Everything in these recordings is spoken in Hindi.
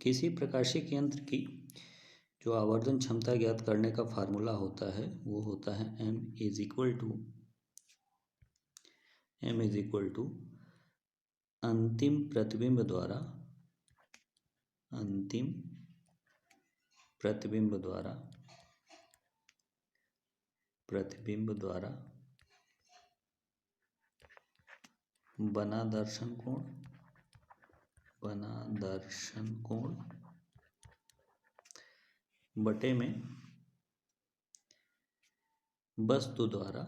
किसी प्रकाशिक यंत्र की जो आवर्धन क्षमता ज्ञात करने का फार्मूला होता है वो होता है m इज इक्वल टू अंतिम प्रतिबिंब द्वारा बना दर्शन कोण बटे में वस्तु द्वारा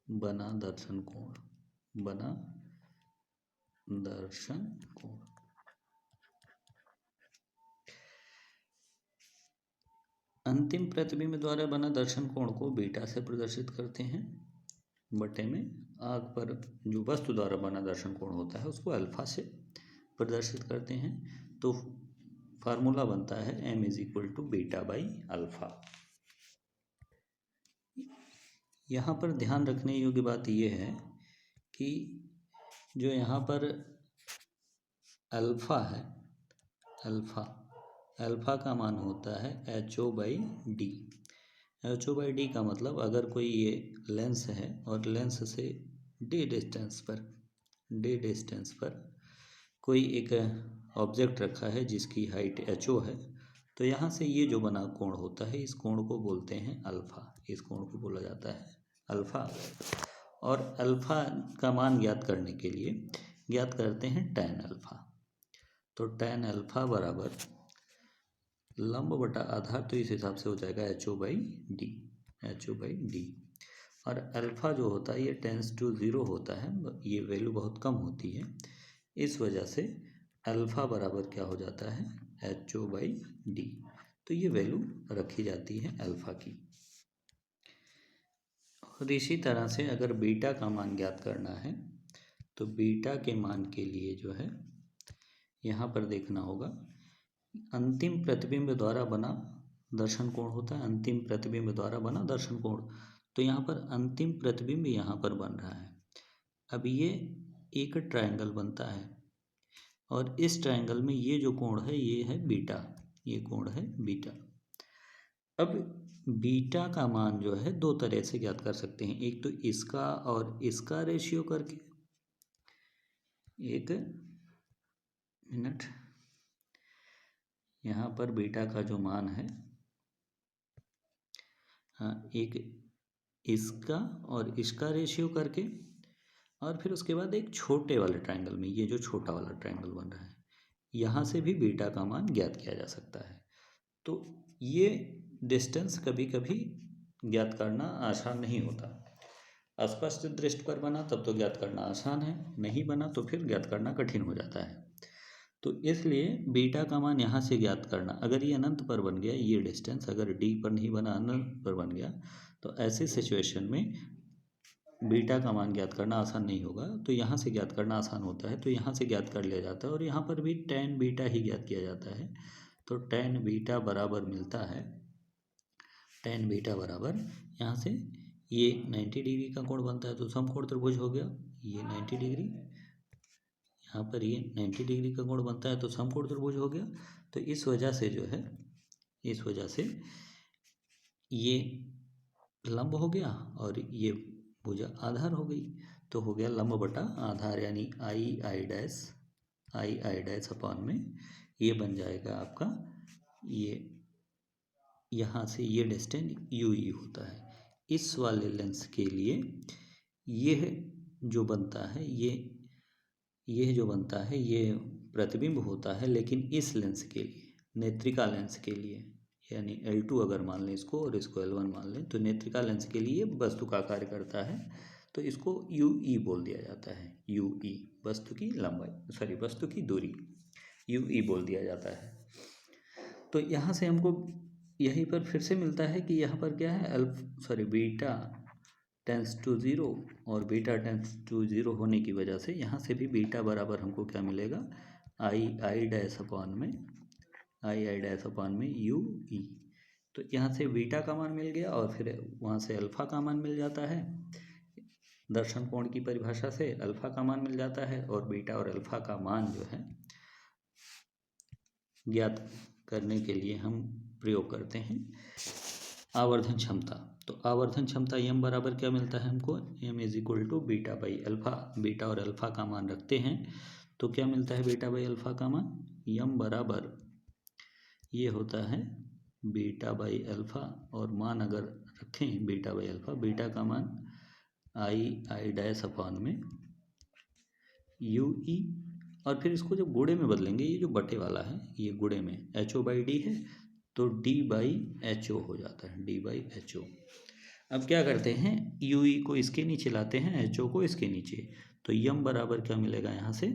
बना दर्शन कोण। अंतिम प्रतिबिंब द्वारा बना दर्शन कोण को बीटा से प्रदर्शित करते हैं बटे में आग पर जो वस्तु द्वारा बना दर्शन कोण होता है उसको अल्फा से प्रदर्शित करते हैं। तो फार्मूला बनता है m is equal to beta by alpha. यहाँ पर ध्यान रखने योग्य बात यह है कि जो यहाँ पर अल्फा है, अल्फा का मान होता है HO/d। HO/d का मतलब अगर कोई ये लेंस है और लेंस से d डिस्टेंस पर कोई एक ऑब्जेक्ट रखा है जिसकी हाइट HO है, तो यहाँ से ये जो बना कोण होता है इस कोण को बोलते हैं अल्फा। इस कोण को बोला जाता है अल्फा। और अल्फा का मान ज्ञात करने के लिए ज्ञात करते हैं tan अल्फा। तो tan अल्फा बराबर लंब बटा आधार, तो इस हिसाब से हो जाएगा HO/d। और अल्फा जो होता है ये टेंस टू 0 होता है, ये वैल्यू बहुत कम होती है, इस वजह से अल्फा बराबर क्या हो जाता है HO/d। तो ये वैल्यू रखी जाती है अल्फा की। और इसी तरह से अगर बीटा का मान ज्ञात करना है तो बीटा के मान के लिए जो है यहाँ पर देखना होगा अंतिम प्रतिबिंब द्वारा बना दर्शन कोण होता है, अंतिम प्रतिबिंब द्वारा बना दर्शन कोण। तो यहाँ पर अंतिम प्रतिबिंब यहाँ पर बन रहा है। अब ये एक ट्रायंगल बनता है और इस ट्रायंगल में ये जो कोण है ये है बीटा, ये कोण है बीटा। अब बीटा का मान जो है दो तरह से ज्ञात कर सकते हैं, एक तो इसका और इसका रेशियो करके, एक मिनट, यहाँ पर बीटा का जो मान है एक इसका और इसका रेशियो करके, और फिर उसके बाद एक छोटे वाले ट्रायंगल में, ये जो छोटा वाला ट्रायंगल बन रहा है यहाँ से भी बीटा का मान ज्ञात किया जा सकता है। तो ये डिस्टेंस कभी कभी ज्ञात करना आसान नहीं होता। स्पष्ट दृष्टि पर बना तब तो ज्ञात करना आसान है, नहीं बना तो फिर ज्ञात करना कठिन हो जाता है। तो इसलिए बीटा का मान यहाँ से ज्ञात करना, अगर ये अनंत पर बन गया, ये डिस्टेंस अगर d पर नहीं बना अनंत पर बन गया, तो ऐसी सिचुएशन में बीटा का मान ज्ञात करना आसान नहीं होगा। तो यहाँ से ज्ञात करना आसान होता है, तो यहाँ से ज्ञात कर लिया जाता है और यहाँ पर भी tan बीटा ही ज्ञात किया जाता है। तो tan बीटा बराबर मिलता है, tan बीटा बराबर यहाँ से ये 90 डिग्री का कोण बनता है तो समकोण त्रिभुज हो गया, ये 90 डिग्री, यहाँ पर ये 90 डिग्री का कोण बनता है तो समकोण त्रिभुज हो गया। तो इस वजह से जो है, इस वजह से ये लंब हो गया और ये भुजा आधार हो गई, तो हो गया लंब बटा आधार, यानी आई डैश अपॉन में ये बन जाएगा आपका, ये यहाँ से ये डिस्टेंस UE होता है। इस वाले लेंस के लिए यह जो बनता है, यह जो बनता है ये प्रतिबिंब होता है, लेकिन इस लेंस के लिए, नेत्रिका लेंस के लिए, यानी L2 अगर मान लें इसको और इसको L1 मान लें, तो नेत्रिका लेंस के लिए वस्तु का कार्य करता है, तो इसको UE बोल दिया जाता है। UE वस्तु की लंबाई, सॉरी वस्तु की दूरी, UE बोल दिया जाता है। तो यहाँ से हमको यहीं पर फिर से मिलता है कि यहाँ पर क्या है, बीटा टेंस टू 0 और बीटा टेंस टू 0 होने की वजह से यहाँ से भी बीटा बराबर हमको क्या मिलेगा, आई डैश अपॉन में UE। तो यहाँ से बीटा का मान मिल गया और फिर वहाँ से अल्फा का मान मिल जाता है। दर्शन कोण की परिभाषा से अल्फा का मान मिल जाता है और बीटा और अल्फा का मान जो है ज्ञात करने के लिए हम प्रयोग करते हैं आवर्धन क्षमता। तो आवर्धन क्षमता यम बराबर क्या मिलता है हमको, M is equal to beta by alpha. Beta और अल्फा का मान रखते हैं तो क्या मिलता है बीटा बाई अल्फा का मान, यम बराबर ये होता है बीटा बाई अल्फा और मान अगर रखें बीटा बाई अल्फा, बीटा का मान आई डैश अपॉन में यू ई, और फिर इसको जब गुणे में बदलेंगे, ये जो बटे वाला है ये गुणे में एच ओ बाई डी है तो डी बाई एच ओ हो जाता है, डी बाई एच ओ। अब क्या करते हैं, यू ई को इसके नीचे लाते हैं, एच ओ को इसके नीचे, तो यम बराबर क्या मिलेगा यहाँ से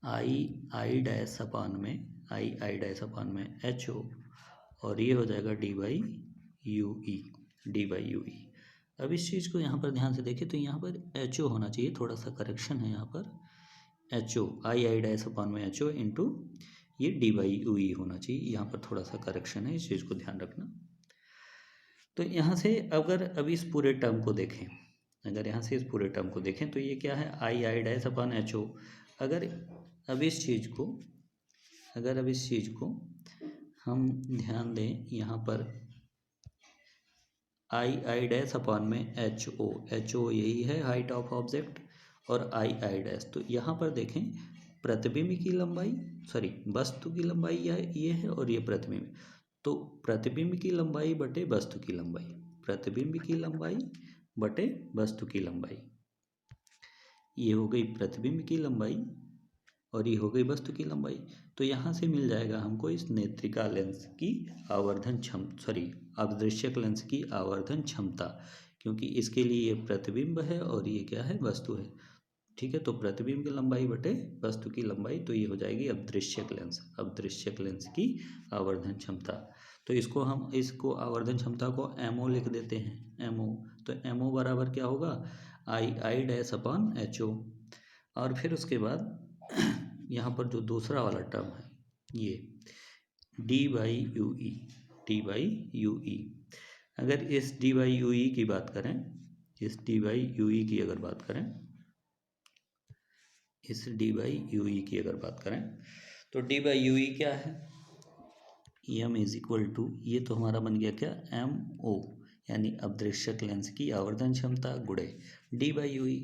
आई डैश अपॉन में आई डैश अपॉन में एच ओ, और ये हो जाएगा D by U E, D by U ई। अब इस चीज़ को यहाँ पर ध्यान से देखें तो यहाँ पर एच ओ होना चाहिए, थोड़ा सा करेक्शन है यहाँ पर, H O I dash upon में एच ओ इंटू ये डी बाई यू ई होना चाहिए, यहाँ पर थोड़ा सा करेक्शन है, इस चीज़ को ध्यान रखना। तो यहाँ से अगर अब इस पूरे टर्म को देखें, अगर यहाँ से इस पूरे टर्म को देखें तो ये क्या है I dash upon H O. अगर अब इस चीज़ को, अगर अब इस चीज़ को हम ध्यान दें, यहाँ पर आई डैश अपॉन में एच ओ यही है हाइट ऑफ ऑब्जेक्ट, और आई डैश, तो यहाँ पर देखें प्रतिबिंब की लंबाई, सॉरी वस्तु की लंबाई ये है और ये प्रतिबिंब, तो प्रतिबिंब की लंबाई बटे वस्तु की लंबाई, प्रतिबिंब की लंबाई बटे वस्तु की लंबाई, ये हो गई प्रतिबिंब की लंबाई और ये हो गई वस्तु की लंबाई। तो यहाँ से मिल जाएगा हमको इस नेत्रिका लेंस की आवर्धन अदृश्यक लेंस की आवर्धन क्षमता, क्योंकि इसके लिए ये प्रतिबिंब है और ये क्या है वस्तु है, ठीक है। तो प्रतिबिंब की लंबाई बटे वस्तु की लंबाई, तो ये हो जाएगी अदृश्यक लेंस की आवर्धन क्षमता। तो इसको आवर्धन क्षमता को एमओ लिख देते हैं, एमओ, तो एमओ बराबर क्या होगा I dash upon H O, और फिर उसके बाद यहाँ पर जो दूसरा वाला टर्म है ये D by U E, D by U ई। अगर इस डी बाई यू ई की बात करें, इस डी बाई यू ई की अगर बात करें, इस डी बाई यू ई की अगर बात करें तो डी बाई यू ई क्या है, एम इज इक्वल टू, ये तो हमारा बन गया क्या एम ओ, यानी अदृश्यक लेंस की आवर्धन क्षमता गुणे D by U E.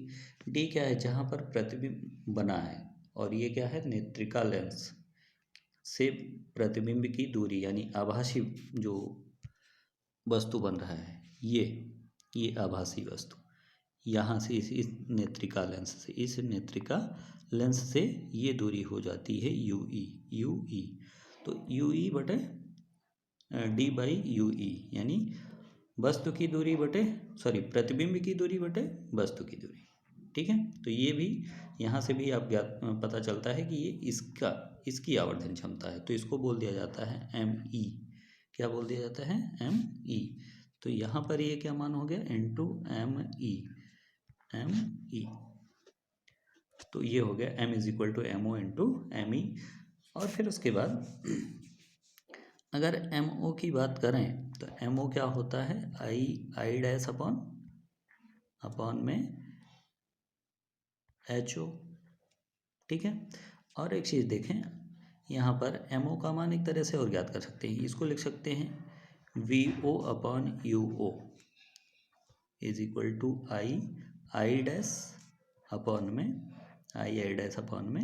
D क्या है, जहाँ पर प्रतिबिंब बना है, और ये क्या है नेत्रिका लेंस से प्रतिबिंब की दूरी, यानी आभासी जो वस्तु बन रहा है ये आभासी वस्तु, यहाँ से इस नेत्रिका लेंस से, इस नेत्रिका लेंस से ये दूरी हो जाती है यू ई, तो यू ई बटे डी बाई यू ई, यानी वस्तु की दूरी बटे, सॉरी प्रतिबिंब की दूरी बटे वस्तु की दूरी, ठीक है। तो ये भी यहाँ से भी आप पता चलता है कि ये इसकी आवर्धन क्षमता है, तो इसको बोल दिया जाता है एम ई, क्या बोल दिया जाता है एम ई। तो यहाँ पर ये क्या मान हो गया इंटू एम ई, तो ये हो गया M is equal to M O into M E. और फिर उसके बाद अगर एम ओ की बात करें तो एम ओ क्या होता है आई डैश अपॉन में एच ओ, ठीक है। और एक चीज़ देखें, यहाँ पर एम ओ का मान एक तरह से और ज्ञात कर सकते हैं, इसको लिख सकते हैं V O upon U O is equal to I dash upon में आई डैश अपॉन में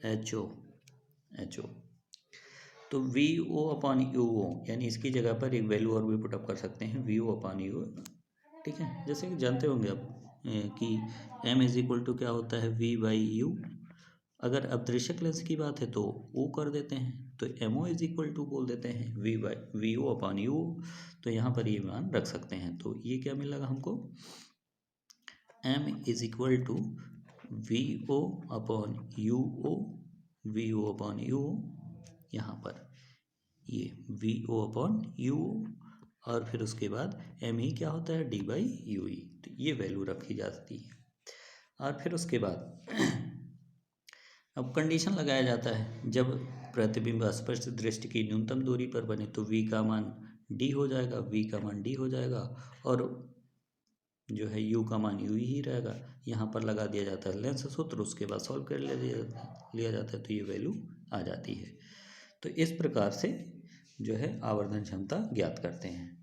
एच ओ। तो V O upon U O, यानी इसकी जगह पर एक वैल्यू और भी पुटअप कर सकते हैं वी ओ अपॉन यू, ठीक है। जैसे कि जानते होंगे आप कि एम इज इक्वल टू क्या होता है वी बाई यू, अगर अदृश्यक लेंस की बात है तो ओ कर देते हैं, तो M O is equal to बोल देते हैं वी ओ अपॉन यू, तो यहाँ पर ये मान रख सकते हैं। तो ये क्या मिलेगा हमको, M is equal to V O upon U O, V O upon U, यहाँ पर ये वी ओ अपॉन यू, और फिर उसके बाद एम ई क्या होता है डी बाई यू ई, तो ये वैल्यू रखी जाती है। और फिर उसके बाद अब कंडीशन लगाया जाता है, जब प्रतिबिंब स्पष्ट दृष्टि की न्यूनतम दूरी पर बने तो v का मान d हो जाएगा, v का मान d हो जाएगा, और जो है u का मान u ही रहेगा। यहाँ पर लगा दिया जाता है लेंस सूत्र, उसके बाद सॉल्व कर लिया जाता है, तो ये वैल्यू आ जाती है। तो इस प्रकार से जो है आवर्धन क्षमता ज्ञात करते हैं।